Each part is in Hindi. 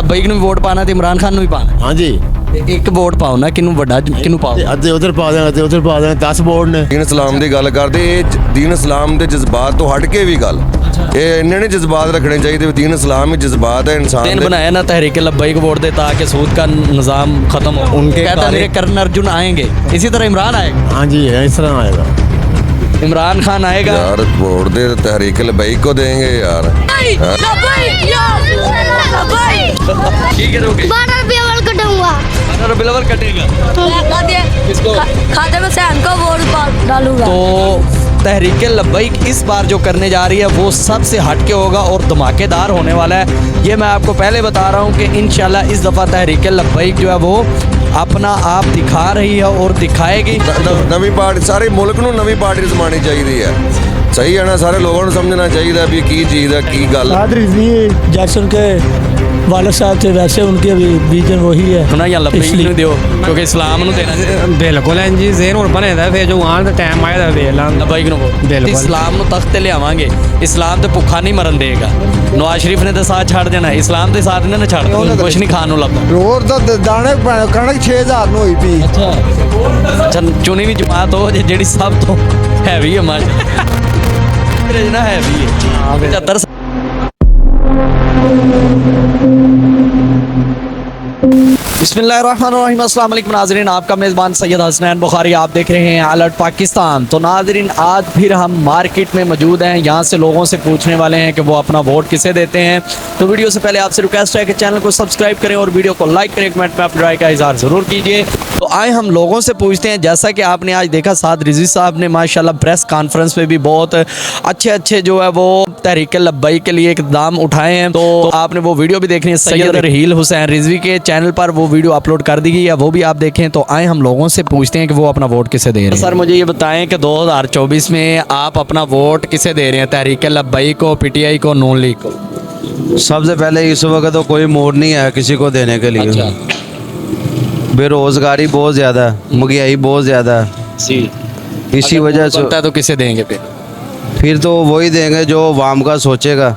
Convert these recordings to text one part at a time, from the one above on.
लब्बैक ਨੂੰ ਵੋਟ ਪਾਣਾ ਤੇ ਇਮਰਾਨ ਖਾਨ ਨੂੰ ਵੀ ਪਾਣਾ। ਹਾਂਜੀ ਇੱਕ ਵੋਟ ਪਾਓ ਨਾ, ਕਿਹਨੂੰ ਵੱਡਾ ਕਿਹਨੂੰ ਪਾਓ? ਅੱਧੇ ਉਧਰ ਪਾ ਦੇਣਾ ਤੇ ਉਧਰ ਪਾ ਦੇਣਾ, 10 ਵੋਟ ਨੇ। दीन इस्लाम की गल करते, दीन इस्लाम के जज्बात तो हट के भी गल, ये इन्ने नहीं जज्बात रखने चाहिए। दीन इस्लाम ही जज्बात है इंसान दिन दे। बनाया ना तहरीक लब्बैक वोट दे ताकि सूद का निज़ाम खत्म हो। उनके कहता कार्य- मेरे करण अर्जुन आएंगे, इसी तरह इमरान आएगा, ਹਾਂਜੀ ਇਸ तरह आएगा। इमरान खान आएगा। यार वोट दे तहरीक लबैक को देंगे यार। ठीक है रोके 12 रुपये वाला कटूंगा। बिलवर कटेगा किसको? खाते में सहन को वोट डालूंगा। तो तहरीक लब्बैक इस बार जो करने जा रही है वो सबसे हटके होगा और धमाकेदार होने वाला है। ये मैं आपको पहले बता रहा हूँ कि इंशाल्लाह इस दफ़ा तहरीक लब्बैक जो है वो अपना आप दिखा रही है और दिखाएगी। नवी पार्टी सारे मुल्क नूं नवी पार्टी जमानी चाहिए है। सही है ना, सारे लोगों को समझना चाहिए भी की चीज़ है की गल। जैक्सन के वाले साहब थे वैसे उनके भी विजन वही है। सुना या लब्बैक ਨੂੰ ਦਿਓ ਕਿਉਂਕਿ ਇਸਲਾਮ ਨੂੰ ਦੇਣਾ ਬਿਲਕੁਲ ਇੰਜੀ ਜ਼ੇਨ ਹੁਣ ਬਣੇਦਾ ਫਿਰ ਜੋ ਆਉਣ ਦਾ ਟਾਈਮ ਆਏਦਾ ਵੇਖ ਲਾਂ लब्बैक ਨੂੰ ਬਿਲਕੁਲ। ਇਸਲਾਮ ਨੂੰ ਤਖਤ ਤੇ ਲਿਆਵਾਂਗੇ। ਇਸਲਾਮ ਤੇ ਭੁੱਖਾ ਨਹੀਂ ਮਰਨ ਦੇਗਾ। ਨਵਾਜ਼ ਸ਼ਰੀਫ ਨੇ ਤਾਂ ਸਾਥ ਛੱਡ ਦੇਣਾ, ਇਸਲਾਮ ਦੇ ਸਾਥ ਇਹਨਾਂ ਨੇ ਛੱਡ ਦੇਣਾ, ਕੁਛ ਨਹੀਂ ਖਾਣ ਨੂੰ ਲੱਭਦਾ। ਰੋਜ਼ ਦਾ ਦਾਣੇ ਕਣਕ 6000 ਨੂੰ ਹੋਈ ਪਈ। ਅੱਛਾ ਚੁਣੀ ਵੀ ਜਮਾਤ ਉਹ ਜਿਹੜੀ ਸਭ ਤੋਂ ਹੈਵੀ ਹੈ ਮਾਸ਼ਾ ਨਾ ਹੈਵੀ ਹੈ 75 बिस्मिल्लाहिर्रहमानिर्रहीम। अस्सलाम वालेकुम नाज़रीन, आपका मेज़बान सैयद हसनैन बुखारी, आप देख रहे हैं अलर्ट पाकिस्तान। तो नाज़रीन आज फिर हम मार्केट में मौजूद हैं, यहाँ से लोगों से पूछने वाले हैं कि वो अपना वोट किसे देते हैं। तो वीडियो से पहले आपसे रिक्वेस्ट है कि चैनल को सब्सक्राइब करें और वीडियो को लाइक करें, कमेंट में अपनी राय का इज़हार ज़रूर कीजिए। तो आए हम लोगों से पूछते हैं, जैसा कि आपने आज देखा साद रिजवी साहब ने माशाल्लाह प्रेस कॉन्फ्रेंस में भी बहुत अच्छे जो है वो तहरीक लब्बैक के लिए इक़दाम उठाए हैं। तो आपने वो वीडियो भी देखनी है, सैयद रहील हुसैन रिजवी के चैनल पर वो वीडियो अपलोड कर दी गई है, वो भी आप देखें। तो आए हम लोगों से पूछते हैं कि वो अपना वोट किसे दे रहे हैं। सर मुझे ये बताएं कि 2024 में आप अपना वोट किसे दे रहे हैं, तहरीक लब्बैक को, पीटीआई को, नून लीग को? सबसे पहले इस वक्त तो कोई मूड नहीं है किसी को देने के लिए। अच्छा बेरोजगारी बहुत ज़्यादा है, महंगाई बहुत ज़्यादा है, जी इसी वजह से बनता है। तो किसे देंगे फिर तो वही देंगे जो वाम का सोचेगा।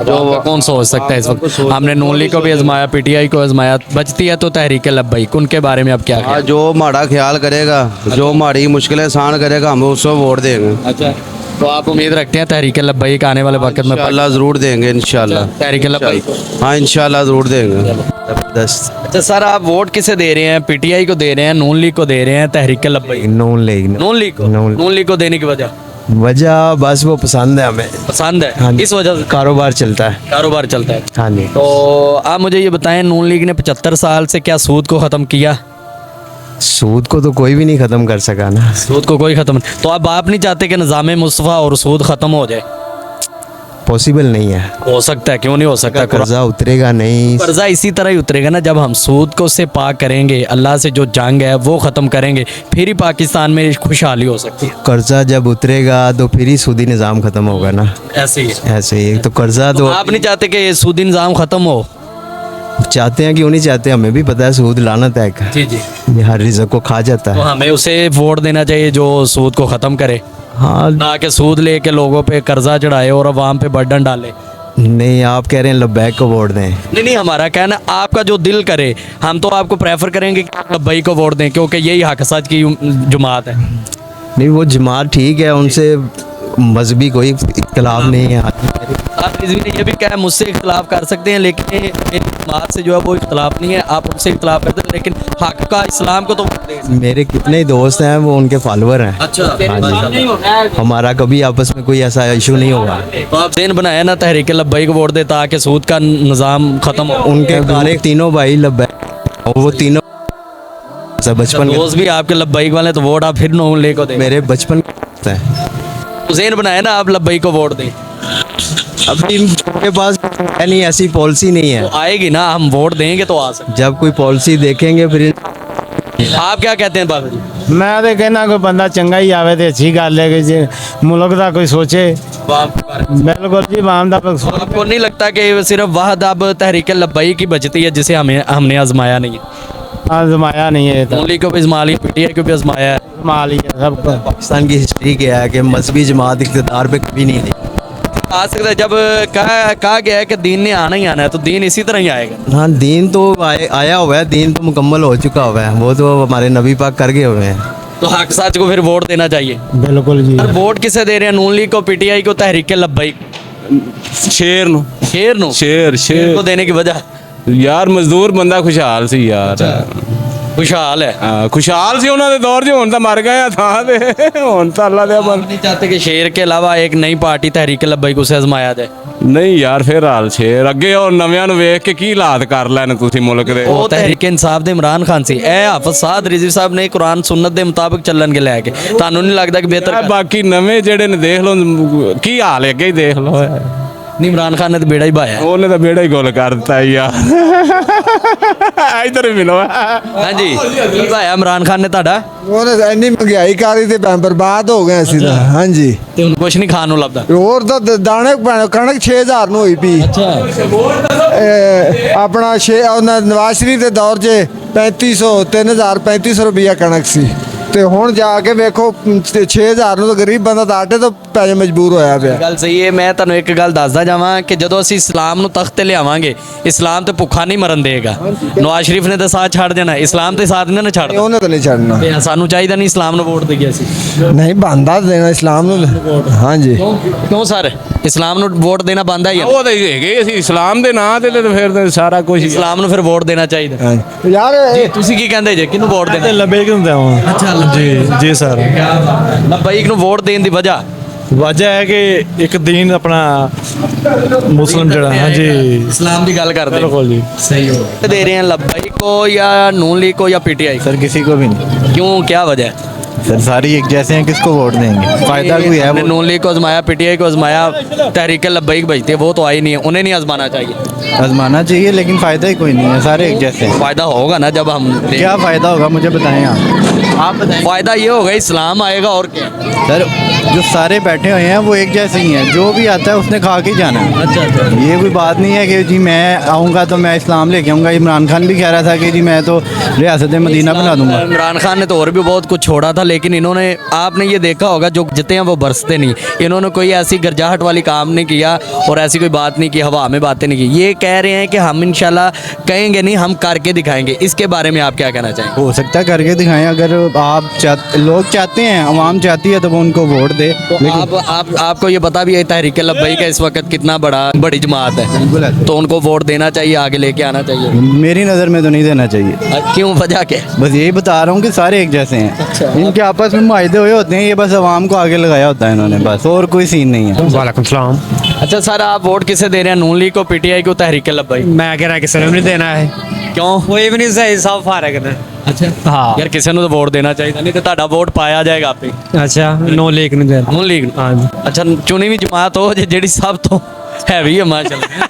जो कौन सोच सकता है इस वक्त? हमने नून लीग को भी आजमाया, पीटीआई को आजमाया, बचती है तो तहरीक लब्बैक, उनके बारे में अब क्या हाँ, जो हमारा ख्याल करेगा, जो हमारी मुश्किलें आसान करेगा, हम उसको वोट देंगे। अच्छा तो आप उम्मीद रखते हैं तहरीक लब्बैक आने वाले वक्त में? इंशाल्लाह ज़रूर देंगे, इंशाल्लाह तहरीक लब्बैक। हाँ इंशाल्लाह ज़रूर देंगे। जबरदस्त। अच्छा सर आप वोट किसे दे रहे हैं, पीटीआई को दे रहे हैं, नून लीग को दे रहे हैं, तहरीक लब्बैक? नून लीग नून लीग को। नून लीग को देने की वजह बस वो पसंद है हमें। पसंद है? हाँ जी। किस वजह से? कारोबार चलता है। कारोबार चलता है। हाँ जी। तो आप मुझे ये बताएं, नून लीग ने 75 साल से क्या सूद को ख़त्म किया? सूद को तो कोई भी नहीं ख़त्म कर सका ना। सूद को कोई ख़त्म नहीं। तो अब आप नहीं चाहते कि निज़ाम मुस्तफ़ा और सूद ख़त्म हो जाए? पॉसिबल नहीं है। हो सकता है, क्यों नहीं हो सकता? कर्जा उतरेगा नहीं। कर्जा इसी तरह ही उतरेगा ना, जब हम सूद को से पाक करेंगे, अल्लाह से जो जंग है वो ख़त्म करेंगे, फिर ही पाकिस्तान में खुशहाली हो सकती है। कर्जा जब उतरेगा तो फिर ही सूदी निज़ाम ख़त्म होगा ना। ऐसे ही ऐसे ही तो कर्जा तो आप नहीं चाहते कि सूदी निज़ाम ख़त्म हो? चाहते हैं, क्यों नहीं चाहते? हमें भी पता है सूद लानत है, जी जी। ये हर रिज़्क़ को खा जाता तो है। हमें उसे वोट देना चाहिए जो सूद को ख़त्म करे, हाँ ना कि सूद लेके लोगों पे कर्जा चढ़ाए और अवाम पे बर्डन डाले। नहीं, आप कह रहे हैं लब्बैक को वोट दें। नहीं हमारा कहना आपका जो दिल करे, हम तो आपको प्रेफर करेंगे कि लब्बैक को वोट दें, क्योंकि यही हक सच की जमात है। नहीं वो जमात ठीक है, उनसे मजहबी कोई इख्तलाफ नहीं है। आप रिजवी ने यह भी कहा मुझसे इख्तलाफ कर सकते हैं, लेकिन मेरी जमात से जो है वो इख्तलाफ नहीं है, आप उनसे इख्तलाफ करते हैं, लेकिन हक का इस्लाम को तो वोट दें। मेरे कितने ही दोस्त हैं वो उनके फॉलोअर हैं। अच्छा हाँ जी। हमारा कभी आपस में कोई ऐसा इशू नहीं होगा। तो आप ज़हन बनाया ना तहरीक लब्बैक को वोट दे ताकि सूद का निज़ाम ख़त्म हो। उनके गाने तीनों भाई लब्बैक और वो तीनों बचपन के दोस्त भी आपके लब्बैक वाले, तो वोट आप फिर नून लीग को दें। मेरे बचपन के हैं। तो ज़हन बनाया ना आप लब्बैक को वोट दें। अभी इनके पास है नहीं, ऐसी पॉलिसी नहीं है। तो आएगी ना, हम वोट देंगे तो आ सकते। जब कोई पॉलिसी देखेंगे फिर। आप क्या कहते हैं बाबा जी? मैं तो कहना कोई बंदा चंगा ही आवे तो अच्छी गल है कि जी मुल्क का कोई सोचे। बिल्कुल जी वाम दा तो आपको नहीं लगता कि सिर्फ वाहद अब तहरीक लब्बैक की बचती है जिसे हमने आजमाया नहीं है? आजमाया नहीं है तो नून लीग को भी आजमा लिया, पीटीआई को भी आजमाया है। माल ही है सबको। पाकिस्तान की हिस्ट्री क्या है कि मजहबी जमात इक़्तिदार पे कभी नहीं थी। आ सकता है जब कहा गया है कि दीन ने आना ही आना है, तो दीन इसी तरह ही आएगा। हाँ दीन तो आया हुआ है, दीन तो मुकम्मल हो चुका हुआ है, वो तो हमारे नबी पाक कर गए हुए हैं। तो हक सच को फिर वोट देना चाहिए। बिल्कुल जी। और वोट किसे दे रहे हैं? नून लीग को, पीटीआई को, तहरीक लब्बैक? शेर ਨੂੰ शेर नु शेर शेर को देने की वजह? ਯਾਰ ਮਜ਼ਦੂਰ ਬੰਦਾ ਖੁਸ਼ਹਾਲ ਸੀ ਯਾਰ। खुशहाल है। ਹਾਂ ਖੁਸ਼ਹਾਲ ਸੀ ਉਹਨਾਂ ਦੇ ਦੌਰ 'ਚ, ਹੁਣ ਤਾਂ ਮਰ ਗਏ ਆ ਥਾਂ ਤੇ, ਹੁਣ ਤਾਂ ਅੱਲਾ ਦੇ आप नहीं चाहते कि शेर के अलावा एक नई पार्टी तहरीक लब्बैक उसे आजमाया जाए? ਨਹੀਂ ਯਾਰ ਫਿਰ ਹਾਲ ਸ਼ੇਰ ਅੱਗੇ ਉਹ ਨਵਿਆਂ ਨੂੰ ਵੇਖ ਕੇ ਕੀ ਹਾਲਾਤ ਕਰ ਲੈਣ ਤੁਸੀਂ ਮੁਲਕ ਦੇ। ਉਹ ਤਹਿਰੀਕ ਇਨਸਾਫ ਦੇ ਇਮਰਾਨ ਖਾਨ ਸੀ। ਇਹ ਹਾਫਿਜ਼ ਸਾਦ ਰਿਜ਼ਵੀ ਸਾਹਿਬ ਨੇ ਕੁਰਾਨ ਸੁਨਨਤ ਦੇ ਮੁਤਾਬਕ ਚੱਲਣਗੇ ਲੈ ਕੇ। ਤੁਹਾਨੂੰ ਨਹੀਂ ਲੱਗਦਾ ਕਿ ਬਿਹਤਰ ਬਾਕੀ ਨਵੇਂ ਜਿਹੜੇ ਨੇ ਦੇਖ ਲਓ ਕੀ ਹਾਲ ਹੈ, ਅੱਗੇ ਹੀ ਦੇਖ ਲਓ। ਨਹੀਂ, ਇਮਰਾਨ ਖਾਨ ਨੇ ਤਾਂ ਬੇੜਾ ਹੀ ਪਾਇਆ। ਉਹਨੇ ਤਾਂ ਬੇੜਾ ਹੀ ਗੋਲ ਕਰ ਦਿੱਤਾ ਯਾਰ। ਇਧਰ ਮਿਲੋ। ਹਾਂਜੀ, ਕੀ ਪਾਇਆ ਇਮਰਾਨ ਖਾਨ ਨੇ ਤੁਹਾਡਾ? ਉਹਨੇ ਇੰਨੀ ਮਹਿੰਗਾਈ ਕਰੀ ਤੇ ਬਰਬਾਦ ਹੋ ਗਏ ਅਸੀਂ ਤਾਂ। ਹਾਂਜੀ ਤੇ ਹੁਣ ਕੁਛ ਨਹੀਂ ਖਾਣ ਨੂੰ ਲੱਭਦਾ। ਹੋਰ ਤਾਂ ਦਾਣੇ ਕਣਕ 6000 ਨੂੰ ਹੋਈ ਪਈ। ਆਪਣਾ ਉਹਨਾਂ ਨਵਾਜ਼ ਸ਼ਰੀਫ ਦੇ ਦੌਰ 'ਚ 3500 ਰੁਪਈਆ ਕਣਕ ਸੀ, ਤੇ ਹੁਣ ਜਾ ਕੇ ਵੇਖੋ 6000 ਨੂੰ ਤਾਂ ਗਰੀਬ ਬੰਦਾ ਤਾਂ ਆਟੇ ਤੋਂ ਪੈ ਮਜਬੂਰ ਹੋਇਆ ਪਿਆ। ਗੱਲ ਸਹੀ ਹੈ। ਮੈਂ ਤੁਹਾਨੂੰ ਇੱਕ ਗੱਲ ਦੱਸਦਾ ਜਾਵਾਂ ਕਿ ਜਦੋਂ ਅਸੀਂ ਇਸਲਾਮ ਨੂੰ ਤਖਤ ਤੇ ਲਿਆਵਾਂਗੇ, ਇਸਲਾਮ ਤੇ ਭੁੱਖਾ ਨਹੀਂ ਮਰਨ ਦੇਗਾ। ਨਵਾਜ਼ ਸ਼ਰੀਫ ਨੇ ਤਾਂ ਸਾਥ ਛੱਡ ਦੇਣਾ, ਇਸਲਾਮ ਤੇ ਸਾਥ ਇਹਨਾਂ ਨੇ ਛੱਡ ਉਹਨੇ ਤਾਂ ਨਹੀਂ ਛੱਡਣਾ। ਦੇਣਾ। ਸਾਨੂੰ ਚਾਹੀਦਾ ਨਹੀਂ ਇਸਲਾਮ ਨੂੰ ਵੋਟ ਦੇਈਏ ਅਸੀਂ। ਨਹੀਂ ਬੰਦਾ ਦੇਣਾ ਇਸਲਾਮ ਨੂੰ। ਹਾਂਜੀ ਕਿਉਂ ਸਰ, ਇਸਲਾਮ ਨੂੰ ਵੋਟ ਦੇਣਾ ਬੰਦਾ ਹੀ ਹੈ। ਉਹ ਤਾਂ ਹੈਗੇ ਅਸੀਂ ਇਸਲਾਮ ਦੇ ਨਾਂ ਤੇ ਫਿਰ ਤਾਂ ਸਾਰਾ ਕੁਝ ਇਸਲਾਮ ਨੂੰ ਫਿਰ ਵੋਟ ਦੇਣਾ ਚਾਹੀਦਾ। ਹਾਂਜੀ ਯਾਰ ਜੀ ਤੁਸੀਂ ਕੀ ਕਹਿੰਦੇ ਜੇ, ਕਿਹਨੂੰ ਵੋਟ ਦੇਣਾ? लब्बैक ਨੂੰ ਦੇਵਾਂ। ਅੱਛਾ ਜੀ ਸਰ। ਲਬੈਕ ਨੂੰ ਵੋਟ ਦੇਣ ਦੀ ਵਜ੍ਹਾ ਵਜ੍ਹਾ ਹੈ ਕਿ ਇੱਕ ਦੀਨ ਆਪਣਾ ਮੁਸਲਿਮ ਜਿਹੜਾ ਹਾਂਜੀ इस्लाम की गल करते बिल्कुल जी। सही हो। दे रहे हैं लब्बैक को या नून लीग को या पीटीआई? सर किसी को भी नहीं क्यों, क्या वजह है? सर, सारी एक जैसे हैं, किसको वोट देंगे? फायदा कोई है? हमने नून लीग को आजमाया, पीटीआई को आजमाया, तहरीक लब्बैक भेजते वो तो आई नहीं है, उन्हें नहीं आजमाना चाहिए। आजमाना चाहिए, लेकिन फ़ायदा ही कोई नहीं है, सारे एक जैसे हैं। फायदा होगा ना जब हम क्या फ़ायदा होगा मुझे बताएं आप बताएं। फायदा ये होगा इस्लाम आएगा और क्या। सर जो सारे बैठे हुए हैं वो एक जैसे ही हैं, जो भी आता है उसने खा के ही जाना है। अच्छा ये कोई बात नहीं है कि जी मैं आऊँगा तो मैं इस्लाम लेके आऊँगा। इमरान खान भी कह रहा था कि जी मैं तो रियासत मदीना बना दूँगा। इमरान खान ने तो और भी बहुत कुछ छोड़ा था, लेकिन इन्होंने, आपने ये देखा होगा जो जितने हैं वो बरसते नहीं। इन्होंने कोई ऐसी गर्जाहट वाली काम नहीं किया और ऐसी कोई बात नहीं की, हवा में बातें नहीं की। ये कह रहे हैं कि हम इंशाल्लाह कहेंगे नहीं, हम करके दिखाएंगे। इसके बारे में आप क्या कहना चाहेंगे? हो सकता है करके दिखाएं, अगर आप लोग चाहते हैं, आवाम चाहती है तो वो उनको वोट दे। तो आपको ये पता भी है तहरीक लब्बैक का इस वक्त कितना बड़ी जमात बिल्कुल है, है। तो उनको वोट देना चाहिए, आगे लेके आना चाहिए। मेरी नज़र में तो नहीं देना चाहिए। क्यों, वजह क्या है? बस यही बता रहा हूँ कि सारे एक जैसे हैं। इनके आपस में मुआहदे हुए होते हैं, ये बस आवाम को आगे लगाया होता है इन्होंने, बस और कोई सीन नहीं है। वालेकुम सलाम। अच्छा सर, आप वोट किसे दे रहे हैं? नून लीग को, पीटीआई को, तहरीक लब्बैक? मैं कह रहा किसी ने भी नहीं देना है। क्यों? कोई भी नहीं सही, सब फारग ने। अच्छा हाँ यार, किसी ਨੂੰ ਤਾਂ ਵੋਟ ਦੇਣਾ ਚਾਹੀਦਾ, ਨਹੀਂ ਤੇ ਤੁਹਾਡਾ ਵੋਟ ਪਾਇਆ ਜਾਏਗਾ ਆਪੇ। अच्छा नो लीग नहीं देना। ਨੂਨ ਲੀਗ हाँ जी। ਅੱਛਾ, ਚੁਣੀ ਵੀ ਜਮਾਤ ਉਹ ਜਿਹੜੀ ਸਭ ਤੋਂ ਹੈਵੀ ਹੈ ਮਾਸ਼ਾਅੱਲਾ।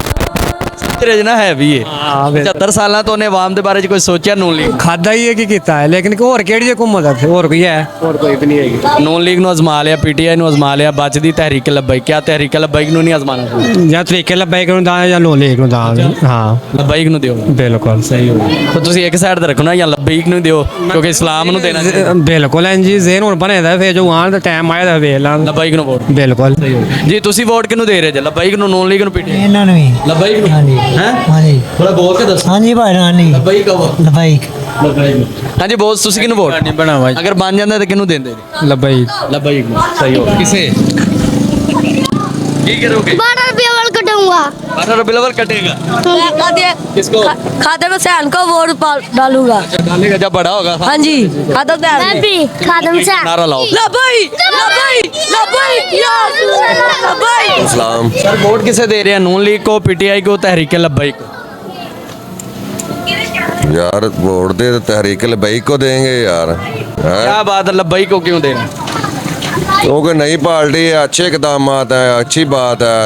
ਤੇਰੇ ਜਨਾ ਹੈਵੀ ਹੈ। हाँ 75 ਸਾਲਾਂ ਤੋਂ ਉਹਨੇ ਆਵਾਮ ਦੇ ਬਾਰੇ ਚ ਕੋਈ ਸੋਚਿਆ? ਨੂਨ ਲੀਗ खादा ही है कि कीता है, लेकिन और केड़ी जे घूमो दा और कोई है? और कोई भी नहीं है। ਨੂਨ ਲੀਗ ਨੂੰ ਅਜ਼ਮਾ ਲਿਆ, ਪੀਟੀਆਈ ਨੂੰ ਅਜ਼ਮਾ ਲਿਆ, ਬਚਦੀ ਤਹਿਰੀਕ ਲब्बैक। क्या तहरीक लब्बैक ਨੂੰ ਨਹੀਂ ਅਜ਼ਮਾਣਾ ਚਾਹੀਦਾ? या तरीके लब्बैक ਨੂੰ ਦਾਂ ਜਾਂ नो लीग ਨੂੰ ਦਾਂ। हाँ ਲब्बैक ਨੂੰ ਦਿਓ। बिल्कुल सही हो। ਤਾਂ ਤੁਸੀਂ ਇੱਕ ਸਾਈਡ ਤੇ ਰੱਖਣਾ ਜਾਂ ਲब्बैक ਨੂੰ ਦਿਓ, ਕਿਉਂਕਿ ਇਸਲਾਮ ਨੂੰ ਦੇਣਾ ਚਾਹੀਦਾ। ਬਿਲਕੁਲ ਐਂ ਜੀ ਜ਼ੇਨ ਹੁਣ ਬਣੇ ਦਾ, ਫਿਰ ਜੋ ਆਉਣ ਦਾ ਟਾਈਮ ਆਇਆ ਤਾਂ ਵੇਖ ਲਾਂ। ਲब्बैक ਨੂੰ ਵੋਟ। ਬਿਲਕੁਲ ਜੀ ਤੁਸੀਂ ਵੋਟ ਕਿਹਨੂੰ ਦੇ ਰਹੇ ਜੇ? ਲब्बैक ਨੂੰ, ਨੂਨ ਲੀਗ ਨੂੰ, ਪੀਟੀਆਈ? ਇਹਨਾਂ ਨੂੰ ਵੀ। ਲब्बैक ਨੂੰ। ਹਾਂਜੀ ਹੈ ਹਾਂਜੀ ਥੋੜਾ ਬੋਲ ਕੇ ਦੱਸੋ। ਹਾਂਜੀ ਭਾਈ ਰਾਣੀ ਲब्बैक ਦਾ ਵੋਟ। ਲਬੈਕ ਹਾਂਜੀ ਬੋਸ, ਤੁਸੀਂ ਕਿਹਨੂੰ ਵੋਟ ਨਹੀਂ ਬਣਾਵਾ ਜੀ। ਅਗਰ ਬਣ ਜਾਂਦਾ ਤਾਂ ਕਿਹਨੂੰ ਦਿੰਦੇ ਜੀ? ਲਬੈਕ। लब्बैक ਨੂੰ। सही हो। किसे ਕੀ ਕਰੋਗੇ? 12 रुपये वाल कटूंगा। 18 रुपये लेवल कटेगा। किसको? खाते में सैन को वोट डालूंगा। डालेगा जब बड़ा होगा। हाँ जी, खाता मैं भी खादम से नारा लाओ। लबैक लबैक लबैक या लबैक। इस्लाम सर वोट किसे दे रहे हैं? नून लीग को, पीटीआई को, तहरीक लब्बैक को? यार वोट दे तो तहरीक लब्बैक को देंगे यार। हैं? क्या बात है, लब्बैक को क्यों दे रहे हैं? क्योंकि नई पार्टी है, अच्छे इकदामात है, अच्छी बात है।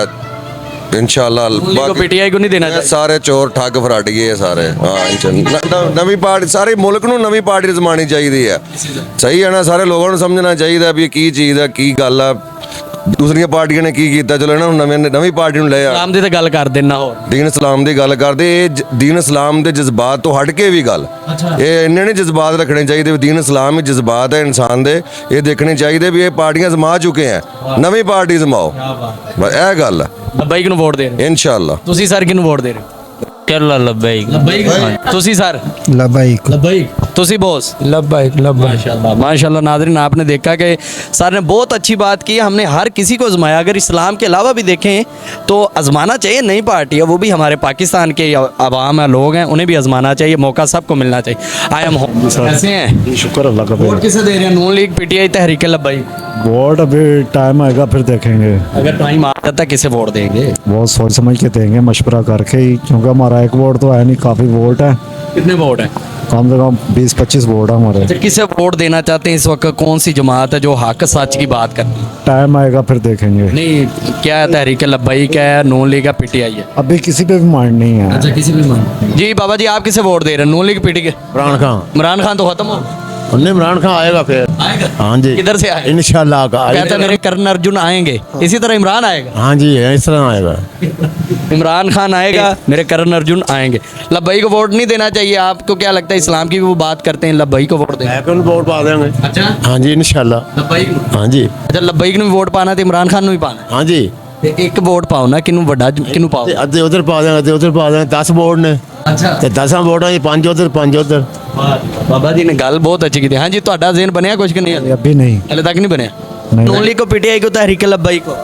इंशाल्लाह नून लीग को, पीटीआई को नहीं देना चाहिए? सारे चोर ठग फराडिए सारे। हाँ नवी पार्टी, सारे मुल्क ਨੂੰ ਨਵੀਂ ਪਾਰਟੀ ਰਜ਼ਮਾਣੀ ਚਾਹੀਦੀ ਹੈ। ਸਹੀ ਹੈ ਨਾ? ਸਾਰੇ ਲੋਕਾਂ ਨੂੰ ਸਮਝਣਾ ਚਾਹੀਦਾ ਵੀ ਕੀ ਚੀਜ਼ ਹੈ, ਕੀ ਗੱਲ ਹੈ। ਦੂਸਰੀਆਂ ਪਾਰਟੀਆਂ ਨੇ ਕੀ ਕੀਤਾ, ਚਲੋ ਇਹਨਾਂ ਨੂੰ ਨਵੀਂ ਪਾਰਟੀ ਨੂੰ ਲੈ ਆ। ਇਸਲਾਮ ਦੀ ਤਾਂ ਗੱਲ ਕਰ ਦੇਣਾ ਹੋਰ ਦੀਨ ਇਸਲਾਮ ਦੀ ਗੱਲ ਕਰਦੇ, ਇਹ ਦੀਨ ਇਸਲਾਮ ਦੇ ਜਜ਼ਬਾਤ ਤੋਂ ਹਟ ਕੇ ਵੀ ਗੱਲ, ਇਹ ਇੰਨੇ ਨਹੀਂ ਜਜ਼ਬਾਤ ਰੱਖਣੇ ਚਾਹੀਦੇ ਵੀ ਦੀਨ ਇਸਲਾਮ ਹੀ ਜਜ਼ਬਾਤ ਹੈ ਇਨਸਾਨ ਦੇ, ਇਹ ਦੇਖਣੇ ਚਾਹੀਦੇ ਵੀ ਇਹ ਪਾਰਟੀਆਂ ਜਮਾ ਚੁੱਕੇ ਆ, ਨਵੀਂ ਪਾਰਟੀ ਜਮਾਓ, ਬਸ ਇਹ ਗੱਲ ਹੈ। ਲੱਬਾਈਕ ਨੂੰ ਵੋਟ ਦੇ ਰਹੇ ਇਨਸ਼ਾਅੱਲਾ। ਤੁਸੀਂ ਸਰ ਕਿਹਨੂੰ ਵੋਟ ਦੇ ਰਹੇ ਹੋ? केरला लब्बैक ਲੱਬਾਈਕ ਤੁਸੀਂ सर लबाइक ਲੱਬਾਈਕ ਤੁਸੀਂ बॉस लब्बैक माशाल्लाह माशाल्लाह। नाज़रीन आपने देखा कि सर ने बहुत अच्छी बात की, हमने हर किसी को आजमाया। अगर इस्लाम के अलावा भी देखें तो आजमाना चाहिए, नई पार्टी है वो भी हमारे पाकिस्तान के अवाम है, लोग हैं, उन्हें भी आजमाना चाहिए, मौका सबको मिलना चाहिए। आई एम कैसे हैं? शुक्र अल्लाह का। वोट किसे दे रहे हैं? नून लीग, पीटीआई, तहरीक लब्बाइक? वोट अभी टाइम आएगा फिर देखेंगे, अगर टाइम आ जाता है किसे वोट देंगे? बहुत सोच समझ के देंगे, मशवरा करके ही, क्योंकि हमारा एक वोट तो है नहीं, काफ़ी वोट है, कितने वोट हैं? कम से कम 20-25 वोट है हमारे। अच्छा, किसे वोट देना चाहते हैं इस वक्त? कौन सी जमात है जो हक सच की बात करती है? टाइम आएगा फिर देखेंगे। नहीं, क्या है तहरीक लब्बाइक है, नून लीग है, पीटीआई है? अभी किसी पे भी माइंड नहीं है। अच्छा, किसी भी मान। जी बाबा जी, आप किसे वोट दे रहे हैं? नून लीग, पीटीआई? इमरान खान। इमरान खान तो खत्म हो उन्हें इमरान खान आएगा फिर। आएगा? हाँ जी, किधर से आएगा? इंशाल्लाह का कहते हैं मेरे कर्ण अर्जुन आएंगे, इसी तरह इमरान आएगा। हाँ जी, इस तरह आएगा। इमरान खान आएगा, मेरे कर्ण अर्जुन आएंगे। लब्बाई को वोट नहीं देना चाहिए? आपको क्या लगता है? इस्लाम की भी वो बात करते हैं, लब्बाई को वोट दें? वोट पा देंगे। अच्छा, हाँ जी, इंशाल्लाह। लब्बाई को? हाँ जी। अच्छा, लब्बाई को वोट पाना तो इमरान खान भी पाना हाँ जी, है। एक वोट पाओ ना, किनू वड्डा किनू पाओ? अद्धे उधर पा देंगे, अद्धे उधर पा देंगे। 10 वोट ने अच्छा, ते 10 वोट है, 5 उधर 5 उधर। बाबा जी ने गल बहुत अच्छी की थी। हाँ जी, ਤੁਹਾਡਾ ਜ਼ੇਨ ਬਣਿਆ ਕੁਝ ਕਿ ਨਹੀਂ? अभी नहीं। हले तक नहीं बनया। नहीं। नून लीग को, पीटीआई को, तहरीक लब्बाई को?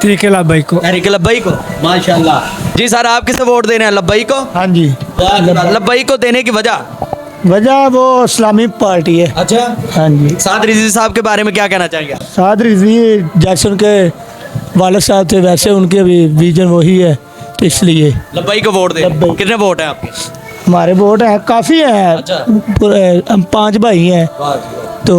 तरीके लब्बैक को। तहरीक लब्बाई को, माशाल्लाह। जी सर, आप किसे वोट दे रहे हैं? लब्बाई को? हाँ जी, लब्बाई को देने की वजह? वजह वो इस्लामी पार्टी है। अच्छा, हाँ जी। साद रिजवी साहब के बारे में क्या कहना चाहेंगे? साद रिजवी जैसे उनके वालिद साहब थे वैसे उनके भी विजन वही है, तो इसलिए लब्बाई को वोट दे रहे हैं। लब्बाई। कितने वोट हैं आपके? हमारे वोट है काफ़ी है। अच्छा। हम 5 भाई हैं तो,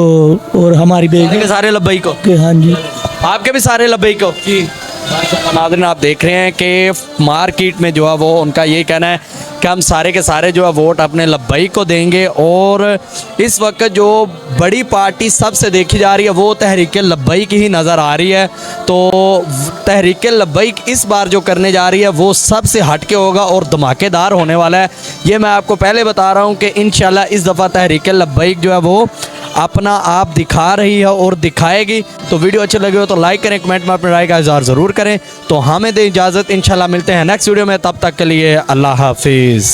और हमारी सारे बेटी के सारे लब्बाई को? के। हाँ जी, आपके भी सारे लब्बाई को? जी माशाल्लाह। नाज़रीन आप देख रहे हैं कि मार्केट में जो है वो उनका ये कहना है कि हम सारे के सारे जो है वोट अपने लब्बाई को देंगे। और इस वक्त जो बड़ी पार्टी सबसे देखी जा रही है वो तहरीक लब्बाई की ही नज़र आ रही है। तो तहरीक लब्बाई इस बार जो करने जा रही है वो सबसे हटके होगा और धमाकेदार होने वाला है। ये मैं आपको पहले बता रहा हूँ कि इंशाल्लाह इस दफ़ा तहरीक लब्बाई जो है वो अपना आप दिखा रही है और दिखाएगी। तो वीडियो अच्छे लगे हो तो लाइक करें, कमेंट में अपनी राय का इज़हार ज़रूर करें। तो हमें दें इजाज़त, इंशाल्लाह मिलते हैं नेक्स्ट वीडियो में, तब तक के लिए अल्लाह हाफिज़।